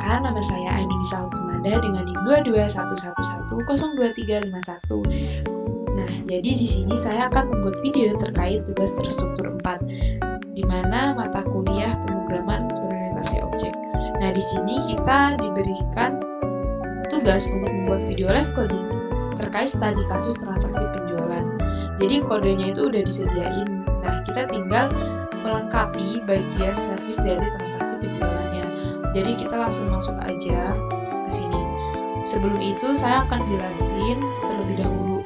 Perkenalkan, nama saya Ainun Nisa Hukumada dengan NIM 221110231. Nah, jadi di sini saya akan membuat video terkait tugas terstruktur 4, di mana mata kuliah pemrograman berorientasi objek. Nah, di sini kita diberikan tugas untuk membuat video live coding terkait studi kasus transaksi penjualan. Jadi kodenya itu udah disediain. Nah, kita tinggal melengkapi bagian servis dari transaksi penjualannya. Jadi kita langsung masuk aja ke sini. Sebelum itu saya akan jelasin terlebih dahulu.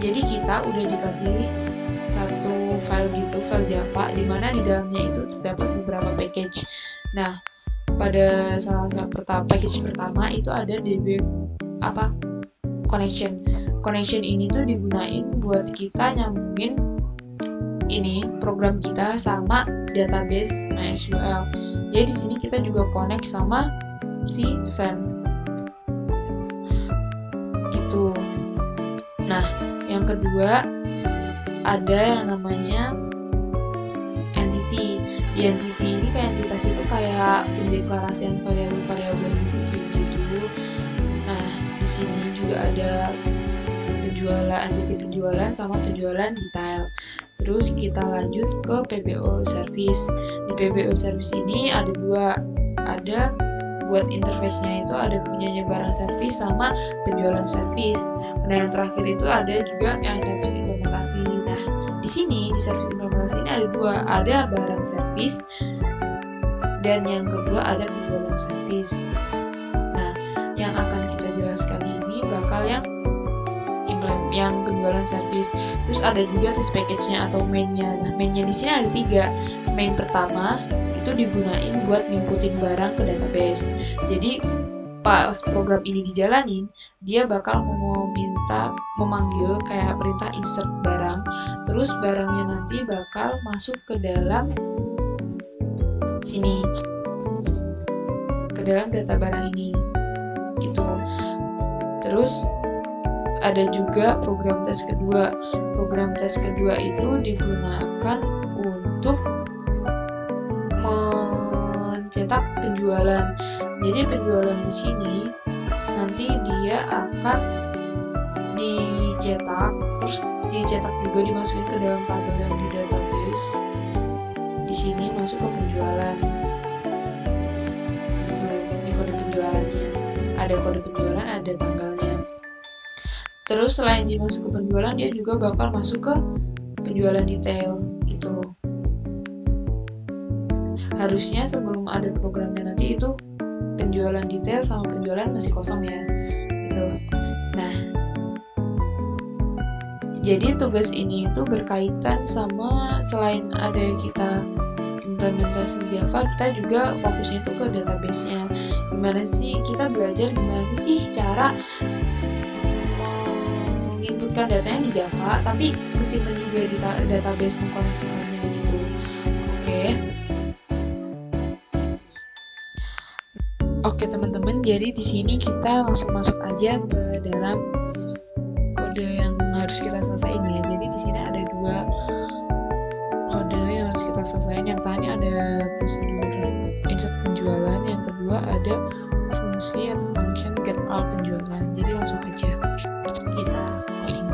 Jadi kita udah dikasih satu file gitu, file Java, di mana di dalamnya itu terdapat beberapa package. Nah, pada salah satu package pertama itu ada DB connection. Connection ini tuh digunain buat kita nyambungin ini program kita sama database MySQL. Jadi di sini kita juga connect sama si SAM. Itu. Nah, yang kedua ada yang namanya entity. Di entity ini kayak entitas itu kayak pendeklarasian variabel-variabel gitu. Nah, di sini juga ada entity penjualan sama penjualan detail. Terus kita lanjut ke PBO service. Di PBO service ini ada dua, ada buat interface-nya itu ada punyanya barang service sama penjualan service. Nah, yang terakhir itu ada juga yang service implementasi. Nah, di sini di service implementasi ini ada dua, ada barang service dan yang kedua ada penjualan service. Nah, yang akan kita jelaskan ini bakal yang penjualan service. Terus ada juga test package-nya atau main-nya. Nah, main-nya di sini ada 3. Main pertama itu digunain buat ngimputin barang ke database. Jadi pas program ini dijalanin, dia bakal memanggil kayak perintah insert barang. Terus barangnya nanti bakal masuk ke dalam sini, ke dalam data barang ini gitu. Terus ada juga program tes kedua. Program tes kedua itu digunakan untuk mencetak penjualan. Jadi penjualan di sini nanti dia akan dicetak, terus dicetak juga dimasukin ke dalam tabel yang di database. Di sini masuk ke penjualan. Ini kode penjualannya. Ada kode penjualan, ada tanggalnya. Terus selain dimasuk ke penjualan, dia juga bakal masuk ke penjualan detail gitu. Harusnya sebelum ada programnya nanti itu penjualan detail sama penjualan masih kosong ya gitu. Nah, jadi tugas ini itu berkaitan sama, selain ada kita implementasi Java, kita juga fokusnya itu ke database-nya. Gimana sih kita belajar gimana sih cara menginputkan datanya di Java tapi kesimpan juga di database, mengkoneksikannya gitu. Oke teman-teman, jadi di sini kita langsung masuk aja ke dalam kode yang harus kita selesaiin ya. Jadi di sini ada 2 kode yang harus kita selesaiin. Yang pertama ada prosedur insert penjualan, yang kedua ada fungsi atau function get all penjualan. Jadi langsung aja kita coding.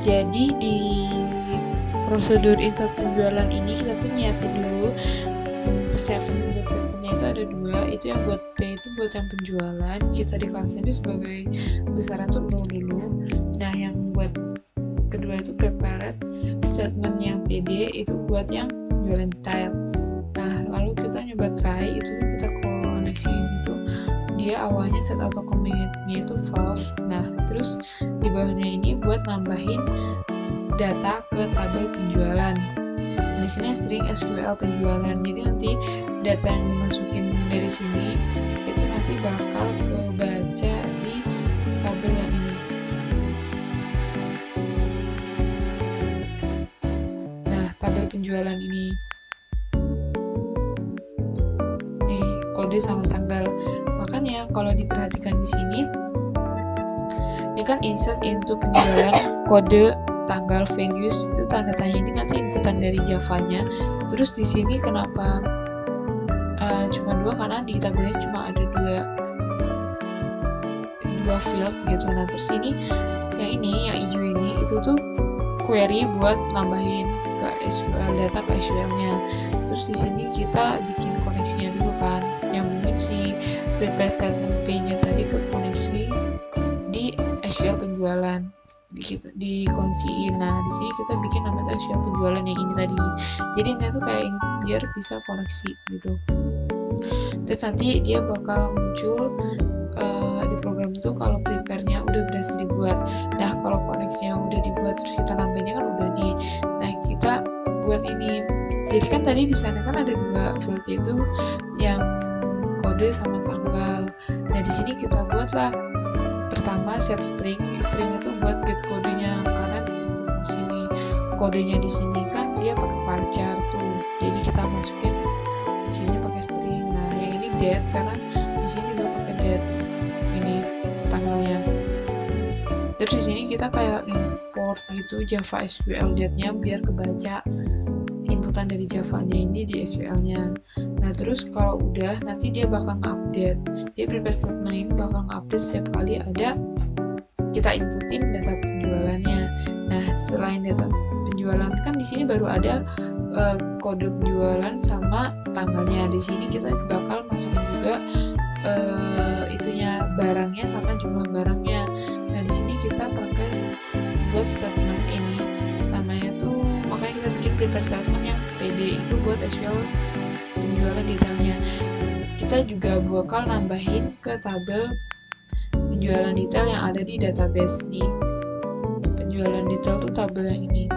Jadi di prosedur insert penjualan ini kita tuh nyiapin dulu persiapannya itu ada 2, itu yang buat P itu buat yang penjualan, kita deklarasikan itu sebagai besaran tuh 0 dulu. Nah yang buat kedua itu prepared statement yang PD itu buat yang penjualan detail. Nah lalu kita nyoba try itu kita koneksi gitu, dia awalnya set auto commit-nya itu false. Nah terus di bawahnya ini buat nambahin data ke tabel penjualan. Di sini string SQL penjualan. Jadi nanti data yang dimasukin dari sini itu nanti bakal kebaca di tabel yang ini. Nah, tabel penjualan ini. Nih, kode sama tanggal. Makanya kalau diperhatikan di sini, ini kan insert into penjualan kode tanggal values itu tanda tanya ini nanti inputan dari Java-nya. Terus di sini kenapa cuma 2, karena di tabelnya cuma ada 2 field gitu. Nah terus ini yang hijau ini itu tuh query buat nambahin ke SQL data ke SQL-nya. Terus di sini kita bikin koneksinya dulu kan, nyambungin si prepare statement P-nya tadi ke koneksi di SQL penjualan. Di koneksiin. Nah di sini kita bikin namanya SQL penjualan yang ini tadi. Jadi ini tuh kayak ini tuh biar bisa koneksi gitu. Terus nanti dia bakal muncul di program itu kalau prepare-nya udah berhasil dibuat. Nah kalau koneksinya udah dibuat terus kita nambahinnya kan udah nih. Nah kita buat ini. Jadi kan tadi di sana kan ada 2 field itu yang kode sama tanggal. Nah di sini kita buatlah pertama set string itu buat get kodenya, karena di sini kodenya di sini kan dia pakai varchar tuh, jadi kita masukin di sini pakai string. Nah yang ini date karena di sini juga pakai date ini tanggalnya. Terus di sini kita kayak import gitu Java SQL date-nya biar kebaca inputan dari Java-nya ini di SQL-nya. Nah terus kalau udah nanti dia bakal update. Jadi prepare statement ini bakal update setiap kali ada kita inputin data penjualannya. Nah selain data penjualan kan di sini baru ada kode penjualan sama tanggalnya. Di sini kita bakal masukin juga itunya barangnya sama jumlah barangnya. Nah di sini kita pakai buat statement ini namanya tuh, makanya kita bikin prepare statement yang PD itu buat SQL penjualan detailnya. Kita juga bakal nambahin ke tabel penjualan detail yang ada di database nih. Penjualan detail tuh tabel yang ini.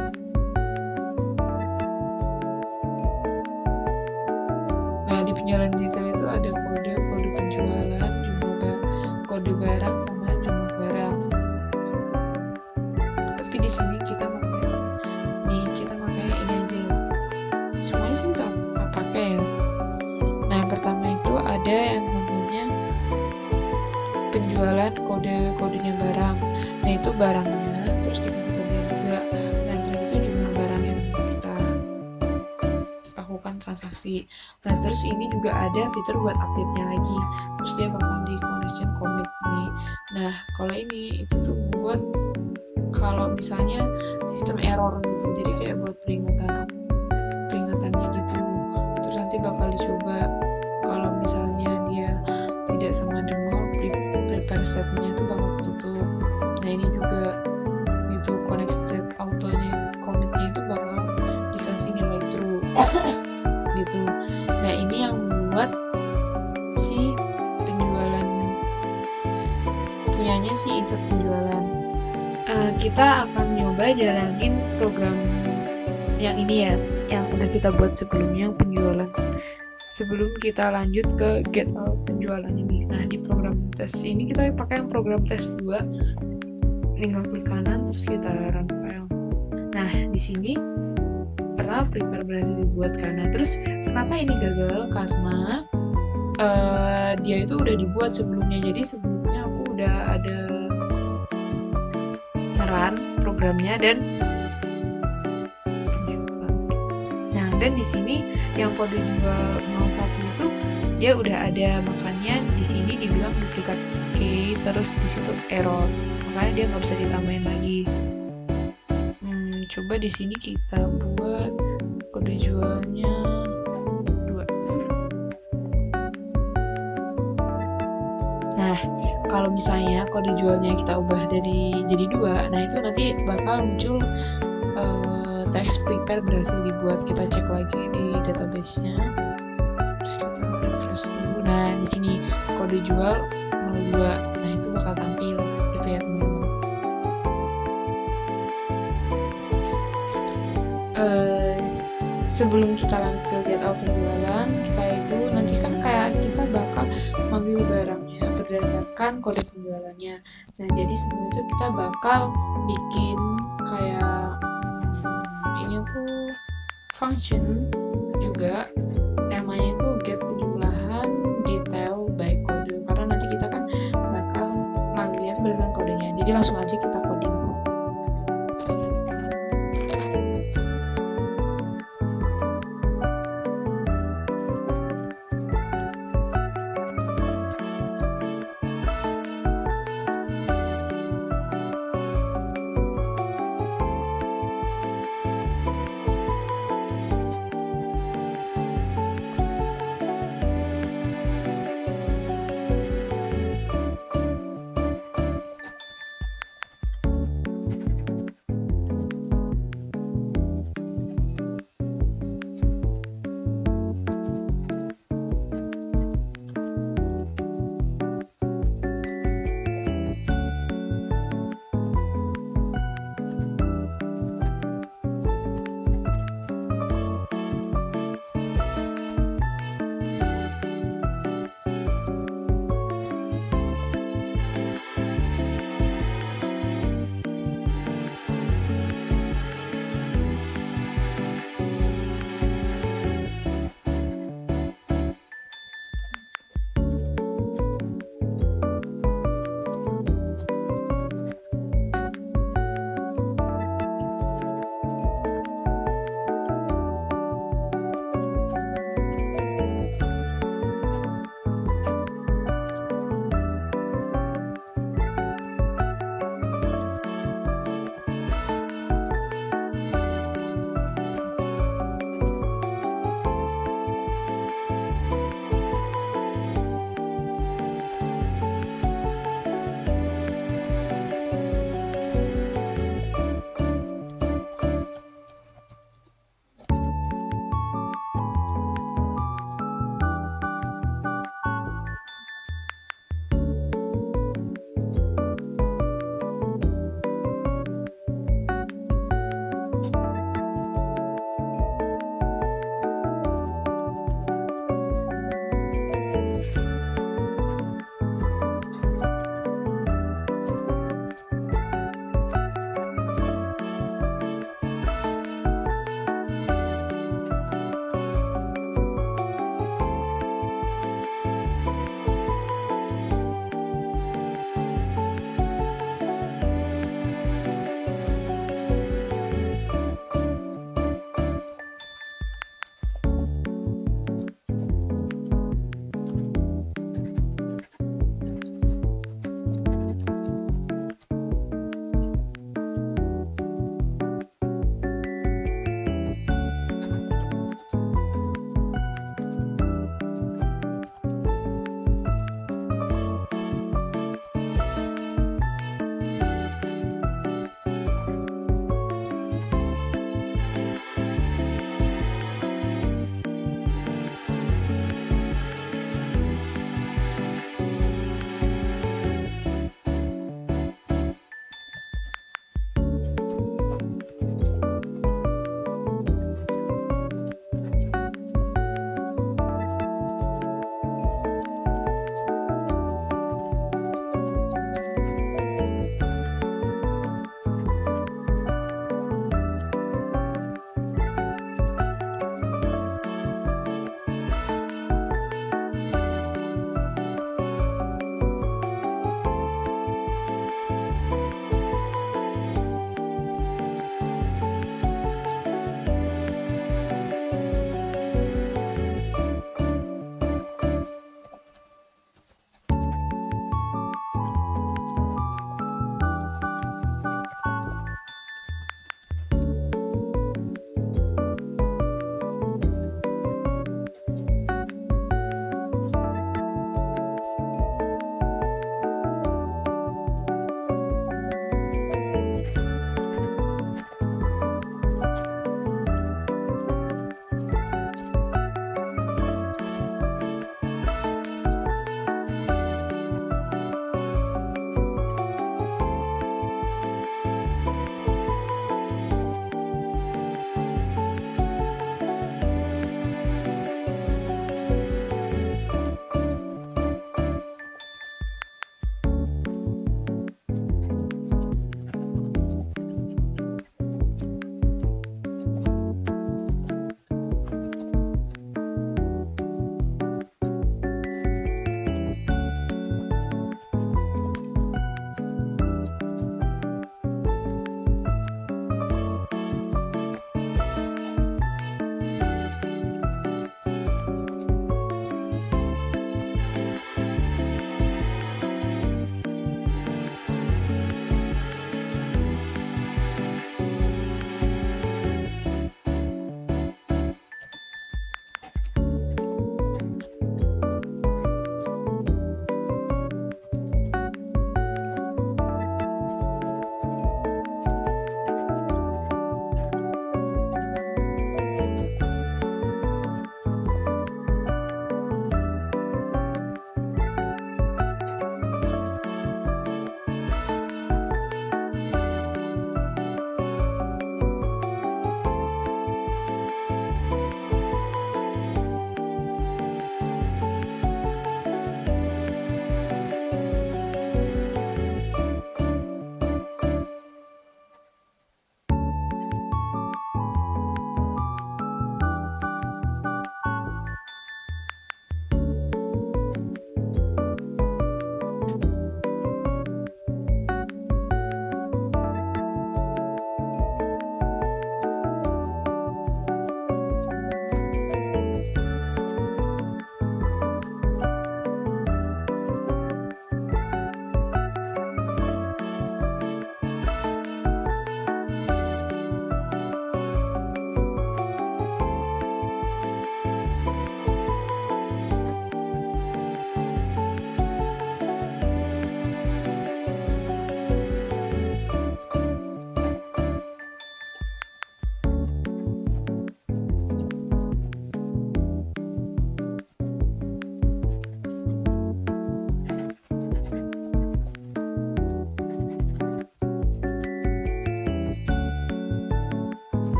Nah di penjualan detail itu ada kode penjualan, jumlah kode barang sama jumlah barang. Tapi di sini kita pakai ini aja. Semuanya sih tak pakai ya. Nah yang pertama itu ada yang namanya penjualan kodenya barang. Nah itu barangnya, terus dikasih kode juga. Nah terus itu jumlah barang yang kita lakukan transaksi. Nah terus ini juga ada fitur buat update-nya lagi. Terus dia bakal di condition commit nih. Nah kalau ini itu tuh buat kalau misalnya sistem error gitu. Jadi kayak buat peringatannya gitu. Terus nanti bakal dicoba kalau misalnya dia tidak sama dengan prepare statement-nya itu bakal tutup. Nah ini juga itu connect set autonya commit-nya itu bakal dikasih nilai true gitu. Nah ini yang buat si penjualan punyanya si insert penjualan. Kita akan nyoba jalanin program yang ini ya, yang udah kita buat sebelumnya, yang penjualan, sebelum kita lanjut ke get out penjualan ini. Nah di program tes ini kita pakai yang program tes 2, tinggal klik kanan terus kita run file. Nah di sini pertama prepare berhasil dibuat karena terus kenapa ini gagal, karena dia itu udah dibuat sebelumnya. Jadi sebelumnya aku udah ada run programnya dan dan di sini yang kode jual 01 itu dia udah ada, makanya di sini dibilang duplikat key, terus di situ error, makanya dia nggak bisa ditambahin lagi. coba di sini kita buat kode jualnya 2. Nah, kalau misalnya kode jualnya kita ubah jadi 2, nah itu nanti bakal muncul text prepare berhasil dibuat. Kita cek lagi di database-nya. Terus kita refresh dulu. Nah, di sini kode jual 02. Nah, itu bakal tampil gitu ya, teman-teman. Sebelum kita lanjut ke get out penjualan, kita itu nanti kan kayak kita bakal manggil barangnya berdasarkan kode penjualannya. Nah, jadi sebelum itu kita bakal bikin kayak ini tuh function juga, namanya itu get penjumlahan detail by kode, karena nanti kita kan bakal manggilnya berdasarkan kodenya. Jadi langsung aja kita coding.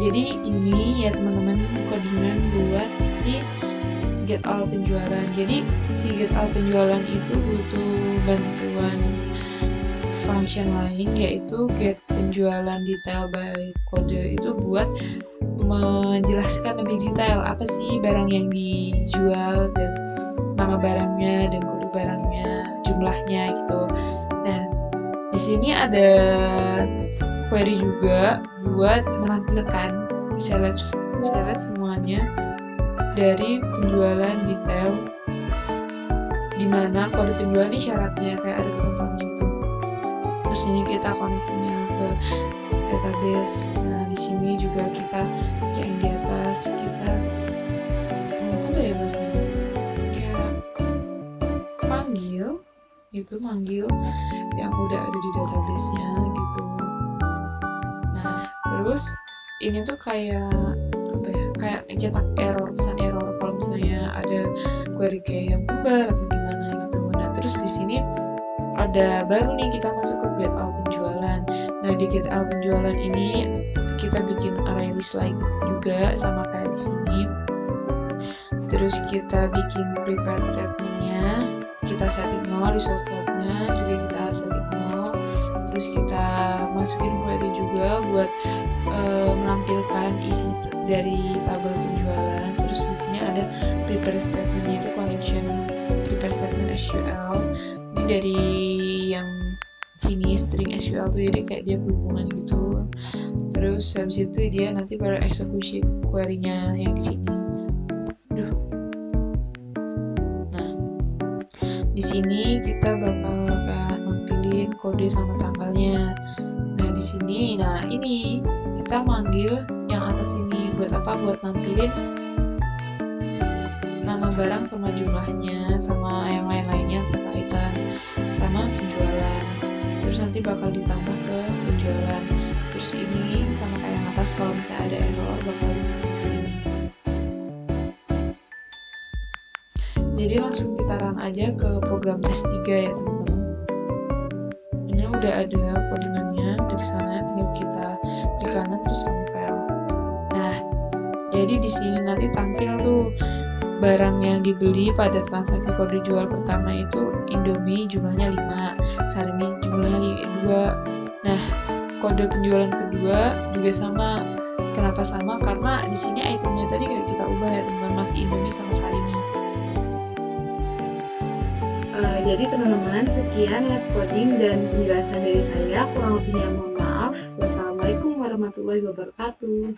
jadi ini ya teman-teman codingan buat si get all penjualan. Jadi si get all penjualan itu butuh bantuan function lain, yaitu get penjualan detail by kode itu buat menjelaskan lebih detail apa sih barang yang dijual dan nama barangnya dan kode barangnya, jumlahnya gitu. Nah, di sini ada query juga buat menampilkan select semuanya dari penjualan detail, dimana kode penjualan ini syaratnya kayak ada ketentuannya gitu. Terus ini kita koneksinya ke database. Nah, di sini juga kita yang di atas kita apa ya bahasanya, kayak manggil yang udah ada di database-nya gitu. Nah, terus ini tuh kayak apa ya, kayak cetak error, pesan error kalau misalnya ada query kayak yang bubar atau gimana gitu. Nah, terus di sini ada baru nih kita masuk ke get all penjualan. Nah, di get all penjualan ini kita bikin array list lagi juga sama kayak di sini. Terus kita bikin prepare statement-nya, kita setting 0, result set-nya juga kita setting 0. Terus kita masukin query juga buat menampilkan isi dari tabel penjualan. Terus di sini ada prepare statement-nya itu connection prepare statement SQL. Ini dari yang sini string SQL tuh, jadi kayak dia berhubungan gitu. Terus habis itu dia nanti baru eksekusi query-nya yang di sini. Nah, di sini kita bakal nampilin kode sama tanggalnya. Nah, di sini, ini kita manggil yang atas ini buat apa? Buat nampilin nama barang sama jumlahnya, sama yang lain-lainnya terkaitan sama penjualan. Terus nanti bakal ditambah ke penjualan. Terus ini sama kayak yang atas, kalau misalnya ada error bakal ditambah ke sini. Jadi langsung kita run aja ke program tes 3 ya teman-teman. Ini udah ada codingannya dari sana, tinggal kita klik kanan terus compile. Nah, jadi di sini nanti tampil tuh barang yang dibeli pada transaksi kode jual pertama itu Indomie jumlahnya 5, Sarimi jumlahnya 2. Nah, kode penjualan kedua juga sama. Kenapa sama? Karena di sini itemnya tadi kayak kita ubah ya teman-teman, masih Indomie sama Sarimi. Jadi teman-teman, sekian live coding dan penjelasan dari saya. Kurang lebihnya mohon maaf. Wassalamualaikum warahmatullahi wabarakatuh.